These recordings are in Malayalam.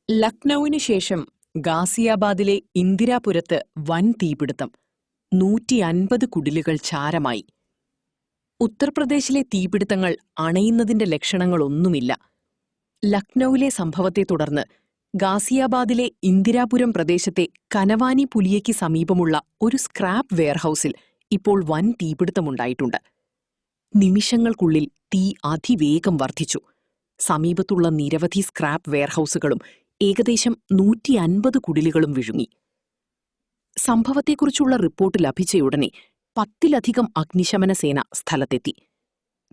ലക്നൌവിനു ശേഷം ഗാസിയാബാദിലെ ഇന്ദിരാപുരത്ത് വൻ തീപിടുത്തം. 150 കുടിലുകൾ ചാരമായി. ഉത്തർപ്രദേശിലെ തീപിടുത്തങ്ങൾ അണയുന്നതിന്റെ ലക്ഷണങ്ങളൊന്നുമില്ല. ലക്നൌവിലെ സംഭവത്തെ തുടർന്ന് ഗാസിയാബാദിലെ ഇന്ദിരാപുരം പ്രദേശത്തെ കനവാനി പുലിയയ്ക്ക് സമീപമുള്ള ഒരു സ്ക്രാപ്പ് വെയർഹൌസിൽ ഇപ്പോൾ വൻ തീപിടുത്തമുണ്ടായിട്ടുണ്ട്. നിമിഷങ്ങൾക്കുള്ളിൽ തീ അതിവേഗം വർദ്ധിച്ചു. സമീപത്തുള്ള നിരവധി സ്ക്രാപ്പ് വെയർഹൌസുകളും ഏകദേശം 150 കുടിലുകളും വിഴുങ്ങി. സംഭവത്തെക്കുറിച്ചുള്ള റിപ്പോർട്ട് ലഭിച്ചയുടനെ 10-ലധികം അഗ്നിശമന സേന സ്ഥലത്തെത്തി.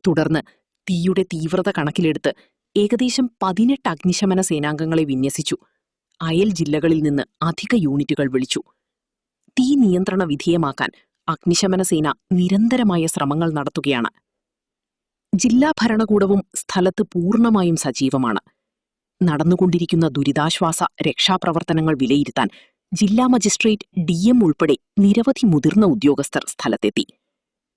തുടർന്ന് തീയുടെ തീവ്രത കണക്കിലെടുത്ത് ഏകദേശം 18 അഗ്നിശമന സേനാംഗങ്ങളെ വിന്യസിച്ചു. അയൽ ജില്ലകളിൽ നിന്ന് അധിക യൂണിറ്റുകൾ വിളിച്ചു. തീ നിയന്ത്രണ വിധേയമാക്കാൻ അഗ്നിശമന സേന നിരന്തരമായ ശ്രമങ്ങൾ നടത്തുകയാണ്. ജില്ലാ ഭരണകൂടവും സ്ഥലത്ത് പൂർണ്ണമായും സജീവമാണ്. നടന്നുകൊണ്ടിരിക്കുന്ന ദുരിതാശ്വാസ രക്ഷാപ്രവർത്തനങ്ങൾ വിലയിരുത്താൻ ജില്ലാ മജിസ്ട്രേറ്റ് DM ഉൾപ്പെടെ നിരവധി മുതിർന്ന ഉദ്യോഗസ്ഥർ സ്ഥലത്തെത്തി.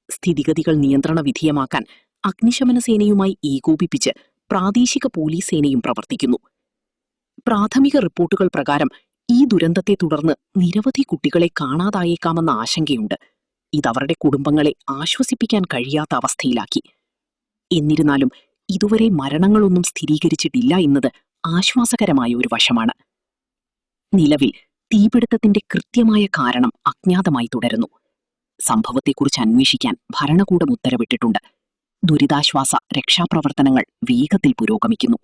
സ്ഥിതിഗതികൾ നിയന്ത്രണ വിധേയമാക്കാൻ അഗ്നിശമന സേനയുമായി ഏകോപിപ്പിച്ച് പ്രാദേശിക പോലീസ് സേനയും പ്രവർത്തിക്കുന്നു. പ്രാഥമിക റിപ്പോർട്ടുകൾ പ്രകാരം ഈ ദുരന്തത്തെ തുടർന്ന് നിരവധി കുട്ടികളെ കാണാതായേക്കാമെന്ന ആശങ്കയുണ്ട്. ഇതവരുടെ കുടുംബങ്ങളെ ആശ്വസിപ്പിക്കാൻ കഴിയാത്ത അവസ്ഥയിലാക്കി. എന്നിരുന്നാലും ഇതുവരെ മരണങ്ങളൊന്നും സ്ഥിരീകരിച്ചിട്ടില്ല എന്നത് ആശ്വാസകരമായ ഒരു വശമാണ്. നിലവിൽ തീപിടുത്തത്തിന്റെ കൃത്യമായ കാരണം അജ്ഞാതമായി തുടരുന്നു. സംഭവത്തെക്കുറിച്ച് അന്വേഷിക്കാൻ ഭരണകൂടം ഉത്തരവിട്ടിട്ടുണ്ട്. ദുരിതാശ്വാസ രക്ഷാപ്രവർത്തനങ്ങൾ വേഗത്തിൽ പുരോഗമിക്കുന്നു.